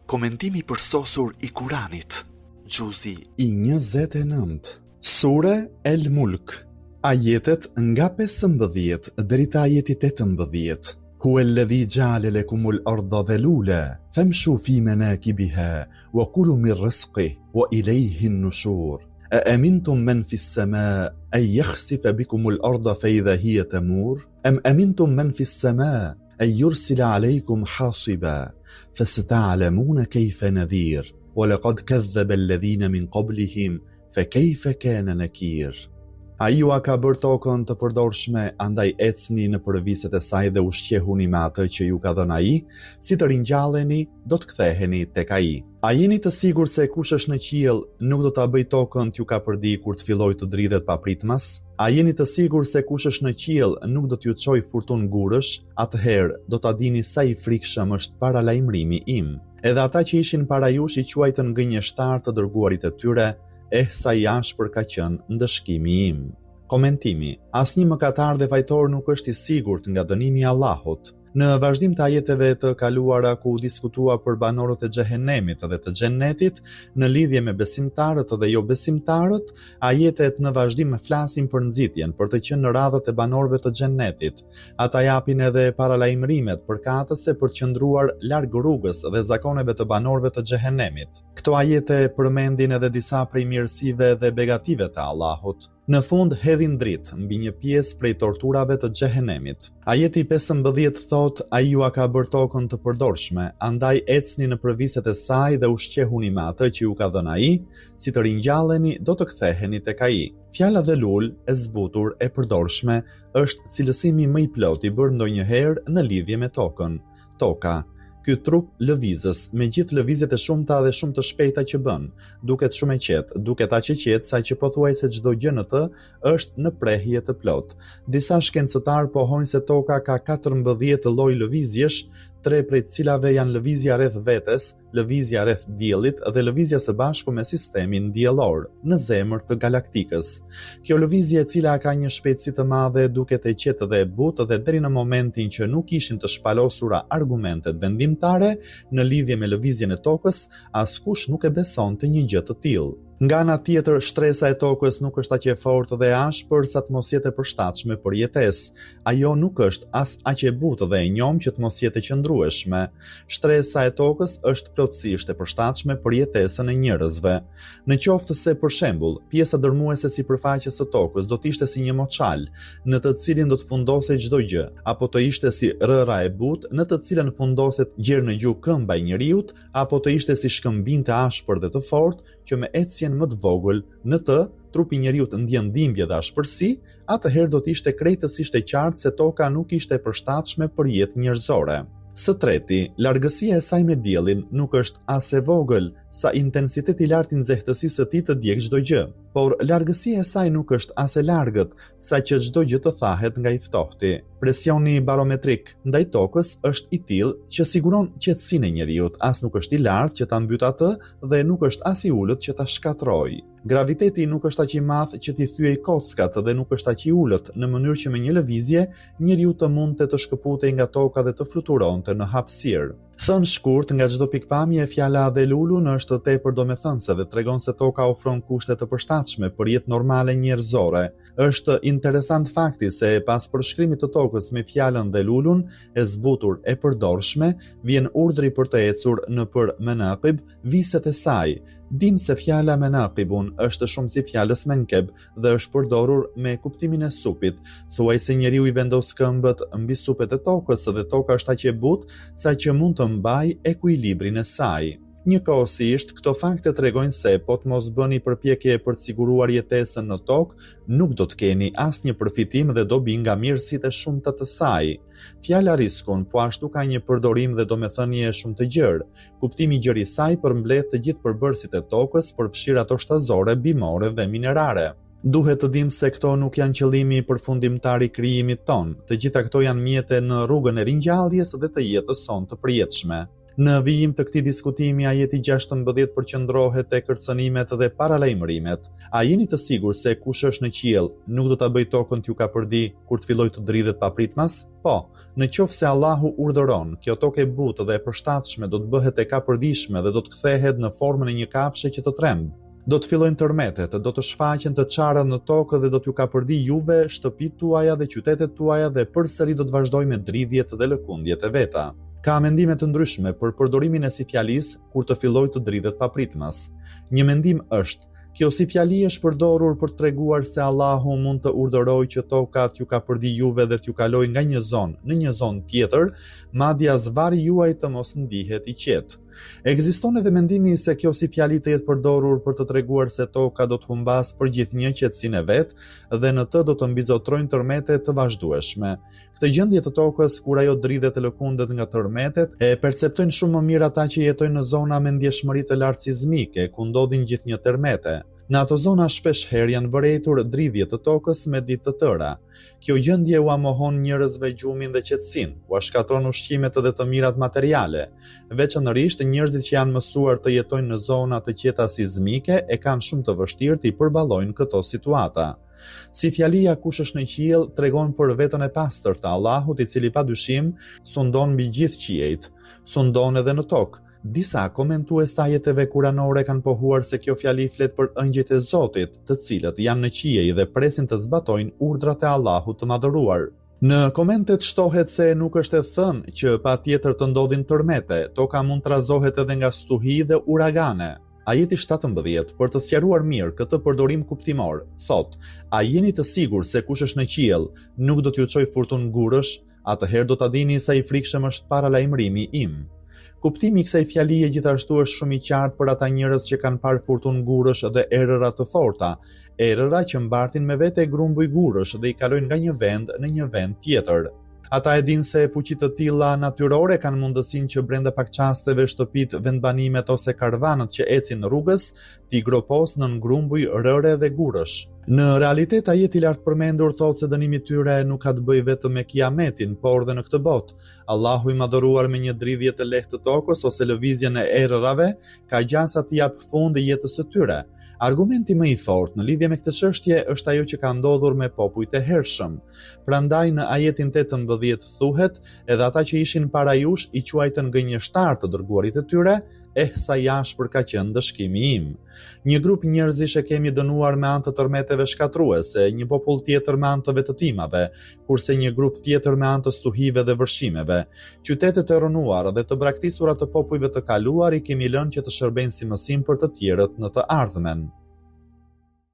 Komentimi përsosur i Kuranit, Gjuzi i 29, Sure El Mulk, ajetet nga 15 deri te ajeti 18. Huwa alladhi ja'ala lakumul arda dhalula famshu fi manakibiha wa kulu min rizqihi wa ilayhi an-nushur. أأمنتم من في السماء أن يخسف بكم الأرض فإذا هي تمور أم أمنتم من في السماء أن يرسل عليكم حاصبا فستعلمون كيف نذير ولقد كذب الذين من قبلهم فكيف كان نكير. Ai ju a ka bërë tokën të përdorshme, andaj ecni në përviset e saj dhe ushqehuni me atë që ju ka dhënë ai, si të ringjalleni, do të ktheheni tek ai. A jeni të sigurt se kush është në qiell nuk do ta bëj tokën t'ju ka përdi kur të fillojë të dridhet papritmas? A jeni të sigurt se kush është në qiell nuk do t'ju çojë furtun gurësh? Atëherë do ta dini sa i frikshëm është paralajmërimi im. Edhe ata që ishin para jush i quajtën gënjeshtar të dërguarit e tyre, sa i ashpër ka qenë ndëshkimi im. Komentimi: asnjë mëkatar dhe fajtor nuk është i sigurt nga dënimi i Allahut. Në vazhdim të ajeteve të kaluara ku diskutua për banorët e xhehenemit dhe të xhennetit në lidhje me besimtarët dhe jo besimtarët, ajetet në vazhdim flasin për nxitjen për të qenë në radhët e banorëve të xhennetit. Ata japin edhe paralajmërimet përkatëse për të qëndruar larg rrugës dhe zakoneve të banorëve të xhehenemit. Këto ajete përmendin edhe disa prej mirësive dhe begative të Allahut. Në fund hedhin dritë mbi një pjesë prej torturave të xhehenemit. Ajeti 15 thot: ai ju a ka bërë tokën të përdorshme, andaj ecni në përviset e saj dhe ushqehuni me atë që ju ka dhënë ai, si të ringjalleni do të ktheheni tek ai. Fjala dhelul, e zbutur, e përdorshme, është cilësimi më i plot i bërë ndonjëherë në lidhje me tokën. Toka, ky trup lëvizës, me gjithë lëvizjet e shumta dhe shumë të shpejta që bën, duket shumë e qetë, duket aq e qetë sa që pothuajse çdo gjë në të është në prehje të plot. Disa shkencëtar pohojnë se toka ka 14 lloj lëvizjesh, 3 prej cilave janë lëvizja rreth vetes, lëvizja rreth diellit dhe lëvizja së bashku me sistemin diellor, në zemër të galaktikës. Kjo lëvizje e cila ka një shpejtësi të madhe duket e qetë dhe e butë dhe deri në momentin që nuk ishin të shpalosura argumentet vendimtare në lidhje me lëvizjen e tokës, askush nuk e besonte një gjë të tillë. Nga ana tjetër, shtresa e tokës nuk është aq e fortë dhe e ashpër sa të mos jetë e përshtatshme për jetesë. Ajo nuk është as aq e butë dhe e njom që të mos jetë e qëndrueshme. Shtresa e tokës është plotësisht e përshtatshme për jetesën e njerëzve. Në qoftë se për shembull, pjesa dërmuese sipërfaqes së tokës do të ishte si një moçal, në të cilin do të fundosej çdo gjë, apo të ishte si rëra e butë, në të cilën fundoset gjerë në gjuhë këmba e njeriut, apo të ishte si shkëmbim të ashpër dhe të fortë, që me ecjen më të vogël në të trupi njeriut ndjen dhimbje dhe ashpërsi, atëherë do të ishte krejtësisht e qartë se toka nuk ishte e përshtatshme për jetë njerëzore. Së treti, largësia e saj me diellin nuk është as e vogël sa intensiteti i lartë i nxehtësisë së tij të djeg çdo gjë, por largësia e saj nuk është as e largët sa që çdo gjë të thahet nga i ftohti. Presioni barometrik ndaj tokës është i tillë që siguron qetësinë e njeriut, as nuk është i lartë që ta mbyt atë dhe nuk është as i ulët që ta shkatrojë. Graviteti nuk është aq i madh që t'i thyej kockat dhe nuk është aq i ulët në mënyrë që me një lëvizje njeriu të mundte të shkëputej nga toka dhe të fluturonte në hapësirë. Thënë shkurt nga çdo pikpamje, fjala dhelulun është tepër domethënëse dhe tregon se toka ofron kushte të përshtatshme për jetë normale njerëzore. Është interesant fakti se pas përshkrimit të tokës me fjalën dhelulun, e zbutur e përdorshme, vjen urdhri për të ecur nëpër menaqib, viset e saj. Dim se fjala menaqibun është shumë si fjalës menkeb dhe është përdorur me kuptimin e supit, thuajse njeriu i vendos këmbët mbi supet e tokës dhe toka është aq e butë sa që mund të mbajë ekuilibrin e saj. Njëkohësisht, këto fakte tregojnë se po të mos bëni përpjekje për të siguruar jetesën në tokë, nuk do të keni asnjë përfitim dhe dobi nga mirësitë e shumta të saj. Fjala riskun po ashtu ka një përdorim dhe domethënie shumë të gjerë. Kuptimi i gjerë i saj përmbledh të gjithë përbërësit e tokës, përfshir ato shtazore, bimore dhe minerare. Duhet të dimë se këto nuk janë qëllimi përfundimtar i krijimit ton. Të gjitha këto janë mjete në rrugën e ringjalljes dhe të jetës sonë të përjetshme. Në vijim të këtij diskutimi, ajeti 16 përqendrohet te kërcënimet dhe paralajmërimet. A jeni të sigurt se kush është në qiell nuk do ta bëjë tokën t'ju ka përdi kur të fillojë të dridhet papritmas? Po, Në qoftë se Allahu urdhëron, kjo tokë e butë dhe e përshtatshme do të bëhet e kapërdishme dhe do të kthehet në formën e një kafshe që të tremb. Do të fillojnë tërmetet, do të shfaqen të çarrat në tokë dhe do t'ju kapërdi juve, shtëpitë tuaja dhe qytetet tuaja dhe përsëri do të vazhdojë me dridhjet dhe lëkundjet e veta. Ka mendime të ndryshme për përdorimin e si fjalisë kur të fillojë të dridhet papritmas. Një mendim është kjo si fjali është përdorur për të treguar se Allahu mund të urdhërojë që toka t'ju kapërdi juve dhe t'ju kalojë nga një zonë në një zonë tjetër, madje as vari juaj të mos ndihet i qetë. Ekziston edhe mendimi se kjo si fjali të jetë përdorur për të treguar se toka do të humbas për gjithnjë qetësinë e vet dhe në të do të mbizotrojnë tërmete të vazhdueshme. Këtë gjendje të tokës kur ajo dridhet e lëkundet nga tërmetet e perceptojnë shumë më mirë ata që jetojnë në zona me ndjeshmëri të lartë sismike ku ndodhin gjithnjë tërmete. Në ato zona shpesh herë janë vërejtur dridhje të tokës me ditë të tëra. Kjo gjendje u amohon njerëzve gjumin dhe qetësinë, u shkatron ushqimet dhe të mirat materiale. Veçanërisht njerëzit që janë mësuar të jetojnë në zona të qeta sismike e kanë shumë të vështirë të i përballojnë këto situata. Si fjalia kush është në qiell tregon për veten e pastër të Allahut, i cili padyshim sundon mbi gjithë qiejt, sundon edhe në tokë. Disa komentues të ajeteve kuranore kanë pohuar se kjo fjali flet për ëngjëjt e Zotit, të cilët janë në qiej dhe presin të zbatojnë urdhrat e Allahut të madhëruar. Në komentet shtohet se nuk është e thënë që patjetër të ndodhin tërmete, toka mund të razohet edhe nga stuhi dhe uragane. Ajeti 17, për të sqaruar mirë këtë përdorim kuptimor, thot: a jeni të sigurt se kush është në qiell nuk do t'ju çojë furtunë gurësh, atëherë do ta dini sa i frikshëm është paralajmërimi im. Kuptimi i kësaj fjalie gjithashtu është shumë i qartë për ata njerëz që kanë parë furtunë gurësh dhe erëra të forta, erëra që mbartin me vete grumbuj gurësh dhe i kalojnë nga një vend në një vend tjetër. Ata e dinë se fuqitë të tilla natyrore kanë mundësinë që brenda pak çasteve shtëpitë, vendbanimet ose karavanët që ecin në rrugës t'i gropos në grumbuj rëre dhe gurësh. Në realitet ajeti i lartë përmendur thotë se dënimi i tyre nuk ka të bëjë vetëm me kiametin, por dhe në këtë botë. Allahu i madhëruar me një dridhje të lehtë të tokës ose lëvizjen e erërave ka gjasa të jap fund jetës së tyre. Argumenti më i fortë në lidhje me këtë çështje është ajo që ka ndodhur me popujt e hershëm. Prandaj në ajetin 18 thuhet, edhe ata që ishin para jush i quajtën gënjeshtar të dërguarit e tyre, sa jashpër ka qenë dëshkimi im. Një grup njerëzish e kemi dënuar me anë të tërmeteve shkatruese, një popull tjetër me anë të vetëtimave, kurse një grup tjetër me anë të stuhive dhe vërshimeve. Qytetet e rënuara dhe të braktisura të popujve të kaluar i kemi lënë që të shërbejnë si mësim për të tjerët në të ardhmen.